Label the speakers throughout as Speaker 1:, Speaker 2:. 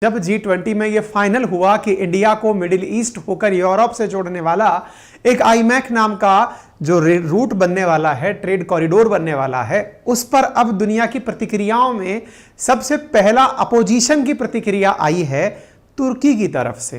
Speaker 1: जब G20 में ये फाइनल हुआ कि इंडिया को मिडिल ईस्ट होकर यूरोप से जोड़ने वाला एक आईमैक नाम का जो रूट बनने वाला है, ट्रेड कॉरिडोर बनने वाला है, उस पर अब दुनिया की प्रतिक्रियाओं में सबसे पहला अपोजिशन की प्रतिक्रिया आई है तुर्की की तरफ से।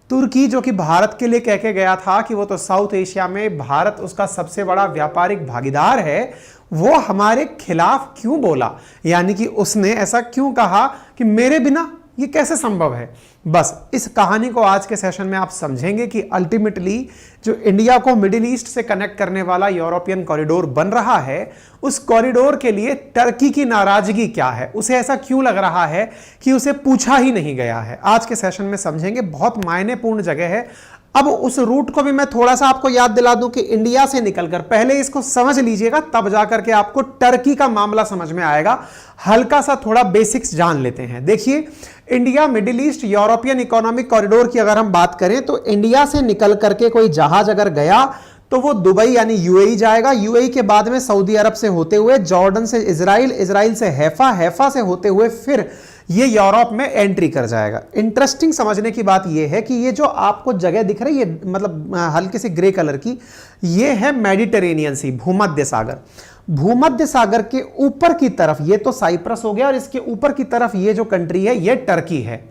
Speaker 1: तुर्की जो कि भारत के लिए कह के गया था कि वो तो साउथ एशिया में भारत उसका सबसे बड़ा व्यापारिक भागीदार है, वो हमारे खिलाफ क्यों बोला, यानी कि उसने ऐसा क्यों कहा कि मेरे बिना ये कैसे संभव है। बस इस कहानी को आज के सेशन में आप समझेंगे कि अल्टीमेटली जो इंडिया को मिडिल ईस्ट से कनेक्ट करने वाला यूरोपियन कॉरिडोर बन रहा है, उस कॉरिडोर के लिए टर्की की नाराजगी क्या है, उसे ऐसा क्यों लग रहा है कि उसे पूछा ही नहीं गया है। आज के सेशन में समझेंगे, बहुत मायनेपूर्ण जगह है। अब उस रूट को भी मैं थोड़ा सा आपको याद दिला दूं कि इंडिया से निकलकर पहले इसको समझ लीजिएगा, तब जाकर के आपको टर्की का मामला समझ में आएगा। हल्का सा थोड़ा बेसिक्स जान लेते हैं। देखिए, India Middle east European economic corridor की अगर हम बात करें तो इंडिया से निकल करके कोई जहाज अगर गया तो वो दुबई यानी यूएई जाएगा, यूएई के बाद में सऊदी अरब से होते हुए जॉर्डन से इजराइल, इजराइल से हैफा, हैफा से होते हुए फिर ये यूरोप में एंट्री कर जाएगा। इंटरेस्टिंग समझने की बात ये है कि ये जो आपको जगह दिख रही है, मतलब हल्के से ग्रे कलर की, ये है मेडिटेरेनियन सी, भूमध्य सागर। भूमध्य सागर के ऊपर की तरफ ये तो साइप्रस हो गया, और इसके ऊपर की तरफ ये जो कंट्री है ये टर्की है।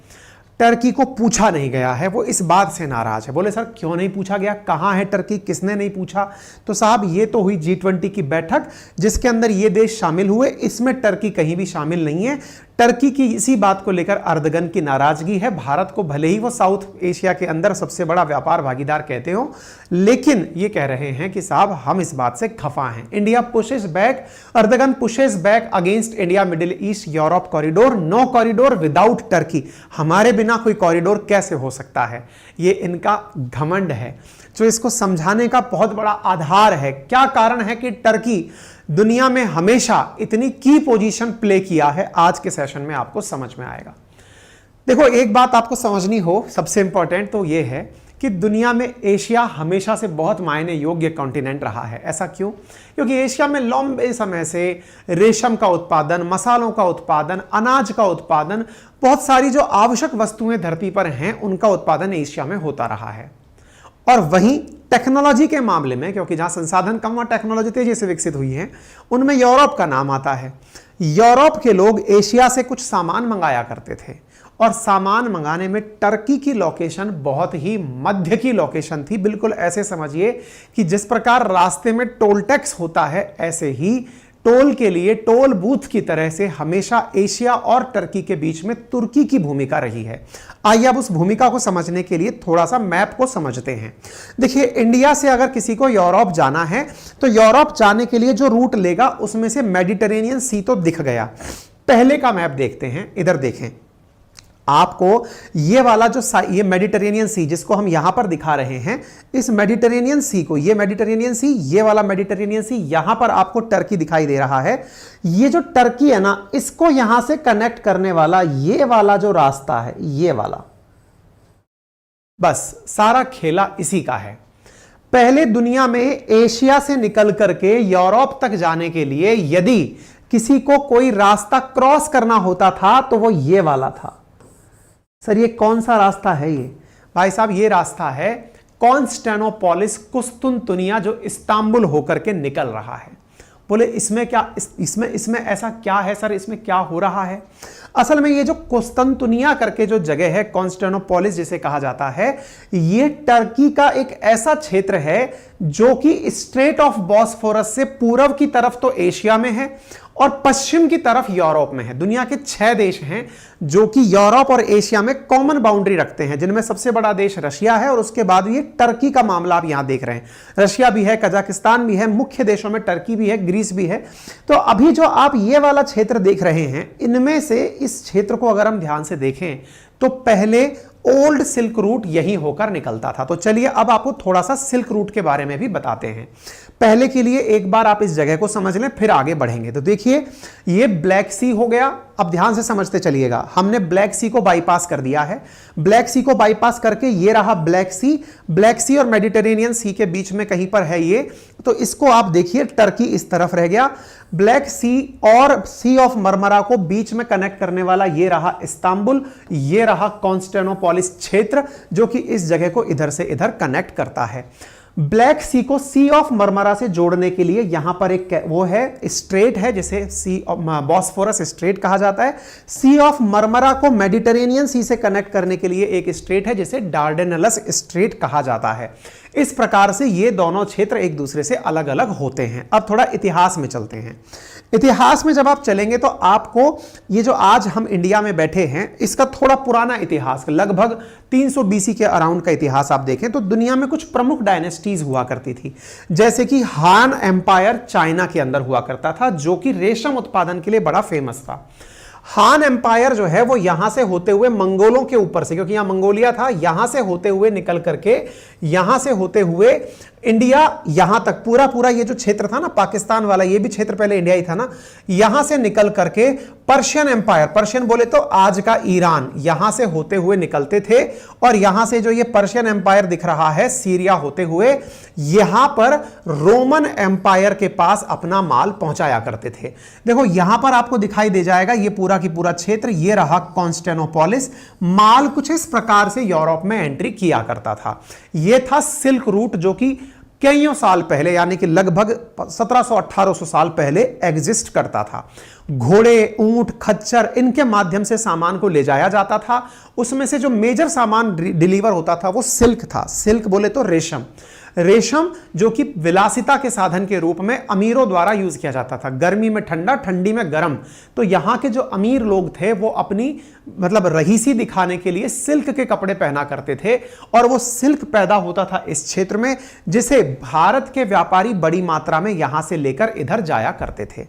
Speaker 1: टर्की को पूछा नहीं गया है, वो इस बात से नाराज है। बोले सर क्यों नहीं पूछा गया, कहां है टर्की, किसने नहीं पूछा? तो साहब ये तो हुई G20 की बैठक जिसके अंदर ये देश शामिल हुए, इसमें टर्की कहीं भी शामिल नहीं है। टर्की की इसी बात को लेकर अर्दगन की नाराजगी है। भारत को भले ही वो साउथ एशिया के अंदर सबसे बड़ा व्यापार भागीदार कहते हो, लेकिन ये कह रहे हैं कि साहब हम इस बात से खफा हैं। India pushes back, Erdogan pushes back against India Middle East Europe corridor, no corridor without Turkey. हमारे बिना कोई कॉरिडोर कैसे हो सकता है, ये इनका घमंड है, जो इसको समझाने का बहुत बड़ा आधार है। क्या कारण है कि टर्की दुनिया में हमेशा इतनी की पोजीशन प्ले किया है, आज के सेशन में आपको समझ में आएगा। देखो, एक बात आपको समझनी हो सबसे इंपॉर्टेंट तो यह है कि दुनिया में एशिया हमेशा से बहुत मायने योग्य कॉन्टिनेंट रहा है। ऐसा क्यों? क्योंकि एशिया में लंबे समय से रेशम का उत्पादन, मसालों का उत्पादन, अनाज का उत्पादन, बहुत सारी जो आवश्यक वस्तुएं धरती पर हैं उनका उत्पादन एशिया में होता रहा है। और वहीं टेक्नोलॉजी के मामले में, क्योंकि जहां संसाधन कम, वहां टेक्नोलॉजी तेजी से विकसित हुई है, उनमें यूरोप का नाम आता है। यूरोप के लोग एशिया से कुछ सामान मंगाया करते थे, और सामान मंगाने में टर्की की लोकेशन बहुत ही मध्य की लोकेशन थी। बिल्कुल ऐसे समझिए कि जिस प्रकार रास्ते में टोल टैक्स होता है, ऐसे ही टोल के लिए टोल बूथ की तरह से हमेशा एशिया और टर्की के बीच में तुर्की की भूमिका रही है। आइए अब उस भूमिका को समझने के लिए थोड़ा सा मैप को समझते हैं। देखिए, इंडिया से अगर किसी को यूरोप जाना है तो यूरोप जाने के लिए जो रूट लेगा उसमें से मेडिटेरेनियन सी तो दिख गया। पहले का मैप देखते हैं, इधर देखें। आपको ये वाला जो ये मेडिटेरेनियन सी जिसको हम यहां पर दिखा रहे हैं, इस मेडिटेरेनियन सी को, ये मेडिटेरेनियन सी, ये वाला मेडिटेरेनियन सी, यहां पर आपको टर्की दिखाई दे रहा है। ये जो टर्की है ना, इसको यहां से कनेक्ट करने वाला ये वाला जो रास्ता है, ये वाला, बस सारा खेला इसी का है। पहले दुनिया में एशिया से निकल करके यूरोप तक जाने के लिए यदि किसी को कोई रास्ता क्रॉस करना होता था तो वो ये वाला था। सर ये कौन सा रास्ता है? ये भाई साहब ये रास्ता है कॉन्स्टेंटिनोपोलिस, कुस्तुनतुनिया, जो इस्तांबुल होकर के निकल रहा है। बोले इसमें क्या, इसमें ऐसा क्या है सर, इसमें क्या हो रहा है? असल में ये जो कुस्तुनतुनिया करके जो जगह है, कॉन्स्टेंटिनोपोलिस जिसे कहा जाता है, ये टर्की का एक ऐसा क्षेत्र है जो कि स्ट्रेट ऑफ बॉस्फोरस से पूर्व की तरफ तो एशिया में है और पश्चिम की तरफ यूरोप में है। दुनिया के 6 देश हैं जो कि यूरोप और एशिया में कॉमन बाउंड्री रखते हैं, जिनमें सबसे बड़ा देश रशिया है, और उसके बाद ये टर्की का मामला आप यहां देख रहे हैं। रशिया भी है, कजाकिस्तान भी है, मुख्य देशों में टर्की भी है, ग्रीस भी है। तो अभी जो आप ये वाला क्षेत्र देख रहे हैं, इनमें से इस क्षेत्र को अगर हम ध्यान से देखें तो पहले ओल्ड सिल्क रूट यहीं होकर निकलता था। तो चलिए अब आपको थोड़ा सा सिल्क रूट के बारे में भी बताते हैं। पहले के लिए एक बार आप इस जगह को समझ लें, फिर आगे बढ़ेंगे। तो देखिए, ये ब्लैक सी हो गया। अब ध्यान से समझते चलिएगा, हमने ब्लैक सी को बाईपास कर दिया है। ब्लैक सी को बाईपास करके ये रहा ब्लैक सी। ब्लैक सी और मेडिटेरेनियन सी के बीच में कहीं पर है ये, तो इसको आप देखिए टर्की इस तरफ रह गया। ब्लैक सी और सी ऑफ मरमरा को बीच में कनेक्ट करने वाला ये रहा इस्तांबुल, ये रहा कॉन्स्टेंटिनोपोलिस क्षेत्र जो कि इस जगह को इधर से इधर कनेक्ट करता है। ब्लैक सी को सी ऑफ मरमरा से जोड़ने के लिए यहां पर एक वो है स्ट्रेट है जिसे सी ऑफ बॉस्फोरस स्ट्रेट कहा जाता है। सी ऑफ मरमरा को मेडिटेरेनियन सी से कनेक्ट करने के लिए एक स्ट्रेट है जिसे डार्डेनलस स्ट्रेट कहा जाता है। इस प्रकार से ये दोनों क्षेत्र एक दूसरे से अलग अलग होते हैं। अब थोड़ा इतिहास में चलते हैं। इतिहास में जब आप चलेंगे तो आपको ये जो आज हम इंडिया में बैठे हैं इसका थोड़ा पुराना इतिहास, लगभग 300 बीसी के अराउंड का इतिहास आप देखें तो दुनिया में कुछ प्रमुख डायनेस्टीज हुआ करती थी। जैसे कि हान एम्पायर चाइना के अंदर हुआ करता था जो कि रेशम उत्पादन के लिए बड़ा फेमस था। हान एम्पायर जो है वो यहां से होते हुए मंगोलों के ऊपर से, क्योंकि यहां मंगोलिया था, यहां से होते हुए निकल करके यहां से होते हुए इंडिया यहां तक पूरा पूरा ये जो क्षेत्र था ना पाकिस्तान वाला, ये भी क्षेत्र पहले इंडिया ही था ना, यहां से निकल करके पर्शियन एम्पायर, पर्शियन बोले तो आज का ईरान, यहां से होते हुए निकलते थे और यहां से जो ये पर्शियन एम्पायर दिख रहा है सीरिया होते हुए यहां पर रोमन एम्पायर के पास अपना माल पहुंचाया करते थे। देखो यहां पर आपको दिखाई दे जाएगा ये पूरा की पूरा क्षेत्र, ये रहा कॉन्स्टेंटिनोपोलिस। माल कुछ इस प्रकार से यूरोप में एंट्री किया करता था। यह था सिल्क रूट जो कि कईयों साल पहले यानी कि लगभग 1700-1800 साल पहले एग्जिस्ट करता था। घोड़े, ऊंट, खच्चर, इनके माध्यम से सामान को ले जाया जाता था। उसमें से जो मेजर सामान डिलीवर होता था वो सिल्क था। सिल्क बोले तो रेशम, रेशम जो कि विलासिता के साधन के रूप में अमीरों द्वारा यूज किया जाता था। गर्मी में ठंडा, ठंडी में गर्म। तो यहां के जो अमीर लोग थे वो अपनी मतलब रईसी दिखाने के लिए सिल्क के कपड़े पहना करते थे और वो सिल्क पैदा होता था इस क्षेत्र में, जिसे भारत के व्यापारी बड़ी मात्रा में यहां से लेकर इधर जाया करते थे।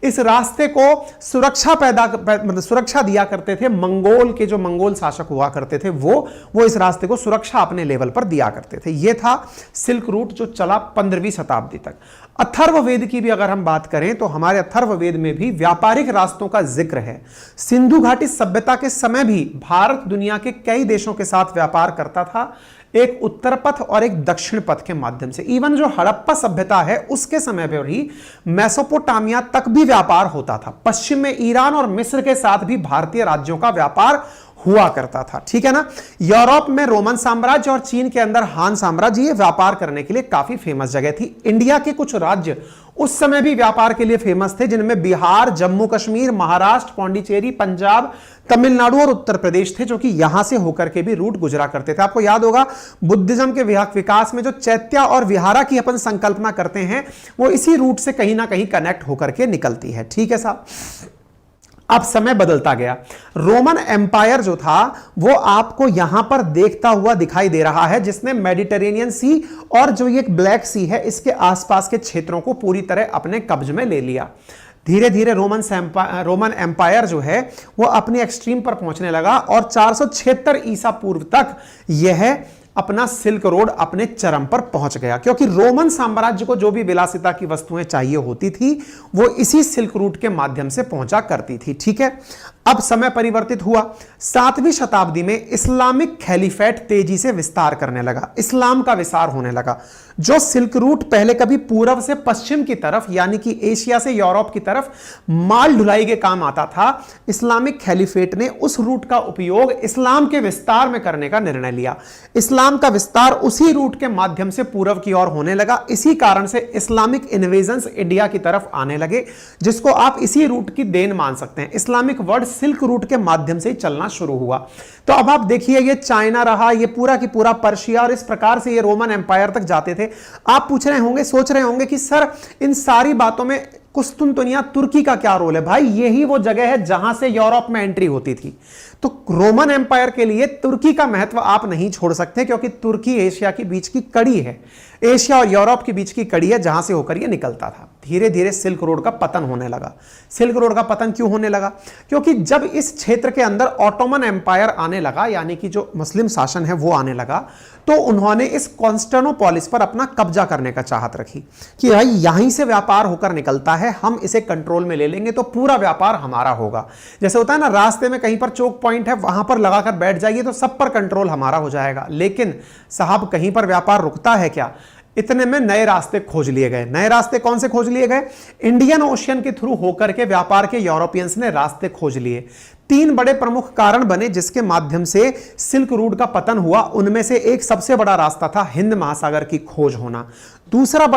Speaker 1: इस रास्ते को सुरक्षा दिया करते थे मंगोल के, जो मंगोल शासक हुआ करते थे वो इस रास्ते को सुरक्षा अपने लेवल पर दिया करते थे। यह था सिल्क रूट जो चला 15वीं शताब्दी तक। अथर्ववेद की भी अगर हम बात करें तो हमारे अथर्ववेद में भी व्यापारिक रास्तों का जिक्र है। सिंधु घाटी सभ्यता के समय भी भारत दुनिया के कई देशों के साथ व्यापार करता था, एक उत्तर पथ और एक दक्षिण पथ के माध्यम से। इवन जो हड़प्पा सभ्यता है उसके समय पर भी मेसोपोटामिया तक भी व्यापार होता था। पश्चिम में ईरान और मिस्र के साथ भी भारतीय राज्यों का व्यापार हुआ करता था, ठीक है ना। यूरोप में रोमन साम्राज्य और चीन के अंदर हान साम्राज्य ये व्यापार करने के लिए काफी फेमस जगह थी। इंडिया के कुछ राज्य उस समय भी व्यापार के लिए फेमस थे, जिनमें बिहार, जम्मू कश्मीर, महाराष्ट्र, पौंडीचेरी, पंजाब, तमिलनाडु और उत्तर प्रदेश थे, जो कि यहां से होकर के भी रूट गुजरा करते थे। आपको याद होगा बुद्धिज्म के विकास में जो चैत्या और विहारा की अपन संकल्पना करते हैं वो इसी रूट से कहीं ना कहीं कनेक्ट होकर के निकलती है, ठीक है साहब। अब समय बदलता गया। रोमन एम्पायर जो था वो आपको यहां पर देखता हुआ दिखाई दे रहा है, जिसने मेडिटेरेनियन सी और जो ये ब्लैक सी है इसके आसपास के क्षेत्रों को पूरी तरह अपने कब्ज में ले लिया। धीरे धीरे रोमन एम्पायर जो है वो अपने एक्सट्रीम पर पहुंचने लगा और 476 ईसा पूर्व तक यह अपना सिल्क रोड अपने चरम पर पहुंच गया, क्योंकि रोमन साम्राज्य को जो भी विलासिता की वस्तुएं चाहिए होती थी वो इसी सिल्क रूट के माध्यम से पहुंचा करती थी, ठीक है। अब समय परिवर्तित हुआ। 7वीं शताब्दी में इस्लामिक खैलीफेट तेजी से विस्तार करने लगा, इस्लाम का विस्तार होने लगा। जो सिल्क रूट पहले कभी पूर्व से पश्चिम की तरफ यानी कि एशिया से यूरोप की तरफ माल ढुलाई के काम आता था, इस्लामिक खैलीफेट ने उस रूट का उपयोग इस्लाम के विस्तार में करने का निर्णय लिया। इस्लाम का विस्तार उसी रूट के माध्यम से पूर्व की ओर होने लगा। इसी कारण से इस्लामिक इन्वेजन्स इंडिया की तरफ आने लगे, जिसको आप इसी रूट की देन मान सकते हैं। इस्लामिक वर्ल्ड सिल्क रूट के माध्यम से ही चलना शुरू हुआ। तो अब आप देखिए ये चाइना रहा, ये पूरा की पूरा पर्शिया, और इस प्रकार से ये रोमन एम्पायर तक जाते थे। आप पूछ रहे होंगे, सोच रहे होंगे कि सर इन सारी बातों में कुस्तुनतुनिया तुर्की का क्या रोल है? भाई यही वो जगह है जहां से यूरोप में एंट्री होती थी। तो रोमन एम्पायर के लिए तुर्की का महत्व आप नहीं छोड़ सकते, क्योंकि तुर्की एशिया की बीच की कड़ी है, एशिया और यूरोप के बीच की कड़ी है जहां से होकर यह निकलता था। धीरे धीरे सिल्क रोड का पतन होने लगा। सिल्क रोड का पतन क्यों होने लगा? क्योंकि जब इस क्षेत्र के अंदर ऑटोमन एम्पायर आने लगा, यानी कि जो मुस्लिम शासन है वो आने लगा, तो उन्होंने इस कॉन्स्टेंटिनोपोलिस पर अपना कब्जा करने का चाहत रखी कि भाई यहीं से व्यापार होकर निकलता है, हम इसे कंट्रोल में ले लेंगे तो पूरा व्यापार हमारा होगा। जैसे होता है ना, रास्ते में कहीं पर चोक पॉइंट है, वहां पर लगाकर बैठ जाइए तो सब पर कंट्रोल हमारा हो जाएगा। लेकिन साहब कहीं पर व्यापार रुकता है क्या? इतने में नए रास्ते खोज लिए गए। नए रास्ते कौन से खोज लिए गए? इंडियन ओशियन के थ्रू होकर के व्यापार के यूरोपियंस ने रास्ते खोज लिए। 3 बड़े प्रमुख कारण बने जिसके माध्यम से सिल्क रूट का पतन हुआ। उनमें से एक सबसे बड़ा रास्ता था हिंद महासागर की खोज होना। दूसरा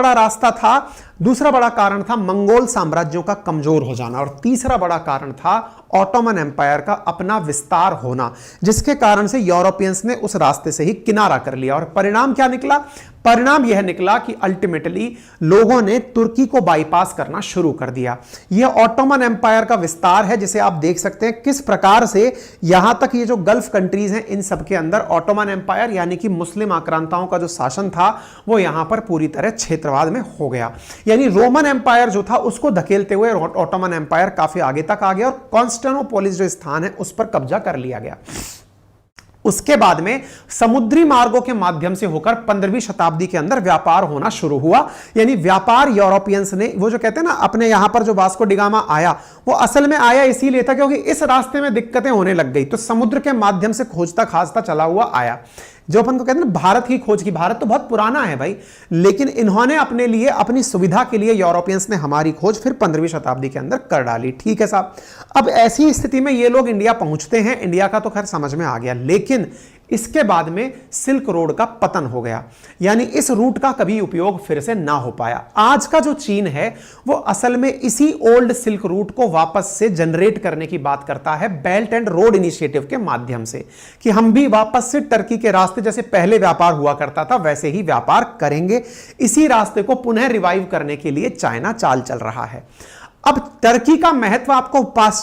Speaker 1: बड़ा कारण था मंगोल साम्राज्यों का कमजोर हो जाना। और तीसरा बड़ा कारण था ऑटोमन एम्पायर का अपना विस्तार होना, जिसके कारण से यूरोपियंस ने उस रास्ते से ही किनारा कर लिया। और परिणाम क्या निकला? परिणाम यह निकला कि अल्टीमेटली लोगों ने तुर्की को बाईपास करना शुरू कर दिया। यह ऑटोमन एम्पायर का विस्तार है, जिसे आप देख सकते हैं किस प्रकार से यहां तक ये जो गल्फ कंट्रीज हैं इन सब के अंदर ऑटोमन एम्पायर यानी कि मुस्लिम आक्रांताओं का जो शासन था वो यहां पर पूरी तरह क्षेत्रवाद में हो गया। यानी रोमन एम्पायर जो था उसको धकेलते हुए ऑटोमन एम्पायर काफी आगे तक आ गया और कॉन्स्टेंटिनोपोलिस जो स्थान है उस पर कब्जा कर लिया गया। उसके बाद में समुद्री मार्गों के माध्यम से होकर 15वीं शताब्दी के अंदर व्यापार होना शुरू हुआ। यानी व्यापार यूरोपियंस ने, वो जो कहते हैं ना अपने यहां पर जो वास्को डी गामा आया वो असल में आया इसीलिए था क्योंकि इस रास्ते में दिक्कतें होने लग गई, तो समुद्र के माध्यम से खोजता खाजता चला हुआ आया। जो अपन को कहते हैं ना भारत की खोज की, भारत तो बहुत पुराना है भाई, लेकिन इन्होंने अपने लिए अपनी सुविधा के लिए यूरोपियंस ने हमारी खोज फिर 15वीं शताब्दी के अंदर कर डाली। ठीक है साहब, अब ऐसी स्थिति में ये लोग इंडिया पहुंचते हैं। इंडिया का तो खैर समझ में आ गया, लेकिन इसके बाद में सिल्क रोड का पतन हो गया, यानी इस रूट का कभी उपयोग फिर से ना हो पाया। आज का जो चीन है वो असल में इसी ओल्ड सिल्क रूट को वापस से जनरेट करने की बात करता है बेल्ट एंड रोड इनिशिएटिव के माध्यम से, कि हम भी वापस से टर्की के रास्ते जैसे पहले व्यापार हुआ करता था वैसे ही व्यापार करेंगे। इसी रास्ते को पुनः रिवाइव करने के लिए चाइना चाल चल रहा है। अब टर्की का महत्व आपको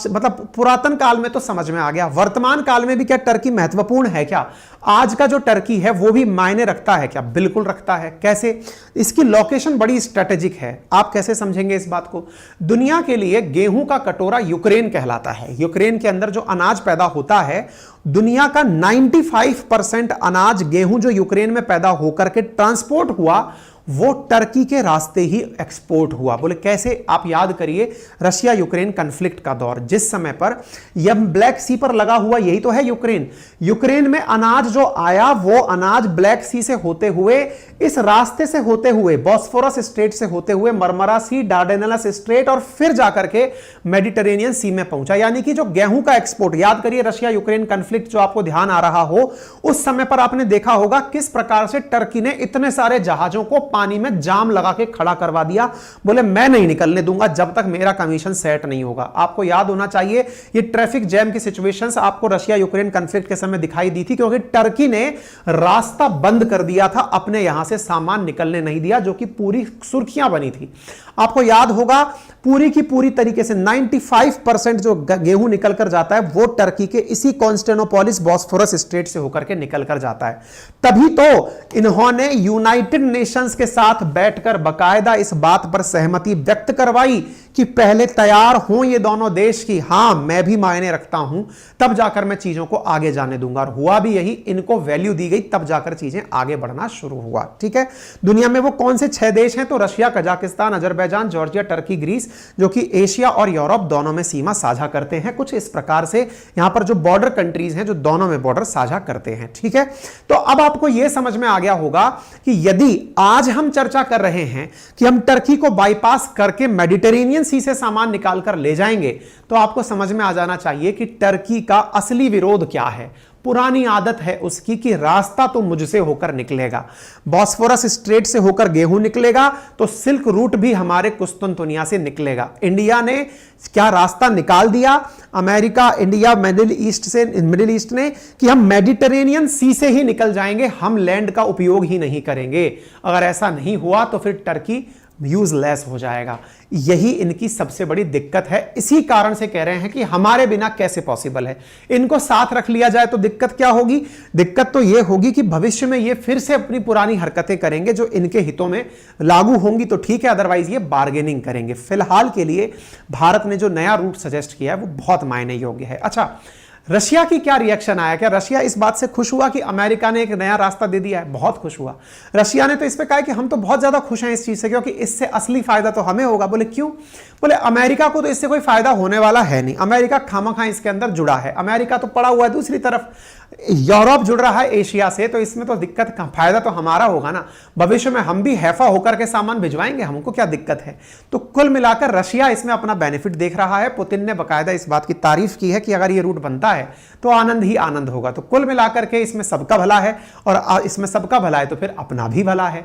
Speaker 1: मतलब पुरातन काल में तो समझ में आ गया, वर्तमान काल में भी क्या टर्की महत्वपूर्ण है? क्या आज का जो टर्की है वो भी मायने रखता है क्या? बिल्कुल रखता है। कैसे? इसकी लोकेशन बड़ी स्ट्रेटेजिक है। आप कैसे समझेंगे इस बात को? दुनिया के लिए गेहूं का कटोरा यूक्रेन कहलाता है। यूक्रेन के अंदर जो अनाज पैदा होता है, दुनिया का 95% अनाज गेहूं जो यूक्रेन में पैदा होकर के ट्रांसपोर्ट हुआ वो टर्की के रास्ते ही एक्सपोर्ट हुआ। बोले कैसे? आप याद करिए रशिया यूक्रेन कन्फ्लिक्ट का दौर, जिस समय पर यह ब्लैक सी पर लगा हुआ यही तो है यूक्रेन। यूक्रेन में अनाज जो आया वो अनाज ब्लैक सी से होते हुए, इस रास्ते से होते हुए, बॉस्फोरस स्ट्रेट से होते हुए मरमरा सी, डार्डेनल्स स्ट्रेट और फिर जाकर के मेडिटेरेनियन सी में पहुंचा। यानी कि जो गेहूं का एक्सपोर्ट, याद करिए रशिया यूक्रेन कन्फ्लिक्ट जो आपको ध्यान आ रहा हो, उस समय पर आपने देखा होगा किस प्रकार से टर्की ने इतने सारे जहाजों को पानी में जाम लगा के खड़ा करवा दिया। बोले मैं नहीं निकलने दूंगा जब तक मेरा कमीशन सेट नहीं होगा। आपको याद होना चाहिए ये ट्रैफिक जैम की सिचुएशंस आपको रशिया यूक्रेन कॉन्फ्लिक्ट के समय दिखाई दी थी, क्योंकि टर्की ने रास्ता बंद कर दिया था, अपने यहां से सामान निकलने नहीं दिया, जो कि पूरी सुर्खियां बनी थी। आपको याद होगा पूरी की पूरी तरीके से 95% जो गेहूं निकल कर जाता है वो टर्की के इसी कॉन्स्टेंटिनोपोलिस बॉस्फोरस स्ट्रेट से होकर के निकल कर जाता है। तभी तो इन्होंने यूनाइटेड नेशंस के साथ बैठकर बकायदा इस बात पर सहमति व्यक्त करवाई कि पहले तैयार हों ये दोनों देश की, हां मैं भी मायने रखता हूं, तब जाकर मैं चीजों को आगे जाने दूंगा। और हुआ भी यही, इनको वैल्यू दी गई, तब जाकर चीजें आगे बढ़ना शुरू हुआ। ठीक है, दुनिया में वो कौन से 6 देश हैं? तो Russia, Kazakhstan, Azerbaijan, Georgia, Turkey, Greece, जो कि एशिया और यूरोप दोनों में सीमा साझा करते हैं। कुछ इस प्रकार से यहां पर जो बॉर्डर कंट्रीज हैं जो दोनों में बॉर्डर साझा करते हैं। ठीक है, तो अब आपको यह समझ में आ गया होगा कि यदि आज हम चर्चा कर रहे हैं कि हम टर्की को बाईपास करके मेडिटेरेनियन सी से सामान निकाल कर ले जाएंगे, तो आपको समझ में आ जाना चाहिए कि टर्की का असली विरोध क्या है। पुरानी आदत है उसकी कि रास्ता तो मुझसे होकर निकलेगा, बॉस्फोरस स्ट्रेट से होकर गेहूं निकलेगा तो सिल्क रूट भी हमारे कुस्तुनतुनिया से निकलेगा। इंडिया ने क्या रास्ता निकाल दिया, अमेरिका, इंडिया, मिडिल ईस्ट ने, कि हम मेडिटेरेनियन सी से ही निकल जाएंगे, हम लैंड का उपयोग ही नहीं करेंगे। अगर ऐसा नहीं हुआ तो फिर टर्की यूजलेस हो जाएगा। यही इनकी सबसे बड़ी दिक्कत है। इसी कारण से कह रहे हैं कि हमारे बिना कैसे पॉसिबल है। इनको साथ रख लिया जाए तो दिक्कत क्या होगी? दिक्कत तो यह होगी कि भविष्य में ये फिर से अपनी पुरानी हरकतें करेंगे जो इनके हितों में लागू होंगी तो ठीक है, अदरवाइज ये बार्गेनिंग करेंगे। फिलहाल के लिए भारत ने जो नया रूट सजेस्ट किया है वो बहुत मायने योग्य है। अच्छा, रशिया की क्या रिएक्शन आया? क्या रशिया इस बात से खुश हुआ कि अमेरिका ने एक नया रास्ता दे दिया है? बहुत खुश हुआ। रशिया ने तो इस पे कहा कि हम तो बहुत ज्यादा खुश हैं इस चीज से, क्योंकि इससे असली फायदा तो हमें होगा। बोले क्यों? बोले अमेरिका को तो इससे कोई फायदा होने वाला है नहीं, अमेरिका खामखा इसके अंदर जुड़ा है, अमेरिका तो पड़ा हुआ है दूसरी तरफ। यूरोप जुड़ रहा है एशिया से, तो इसमें तो दिक्कत का फायदा तो हमारा होगा ना। भविष्य में हम भी हैफा होकर के सामान भिजवाएंगे, हमको क्या दिक्कत है। तो कुल मिलाकर रशिया इसमें अपना बेनिफिट देख रहा है। पुतिन ने बकायदा इस बात की तारीफ की है कि अगर ये रूट बनता है तो आनंद ही आनंद होगा। तो कुल मिलाकर के इसमें सबका भला है, और इसमें सबका भला है तो फिर अपना भी भला है।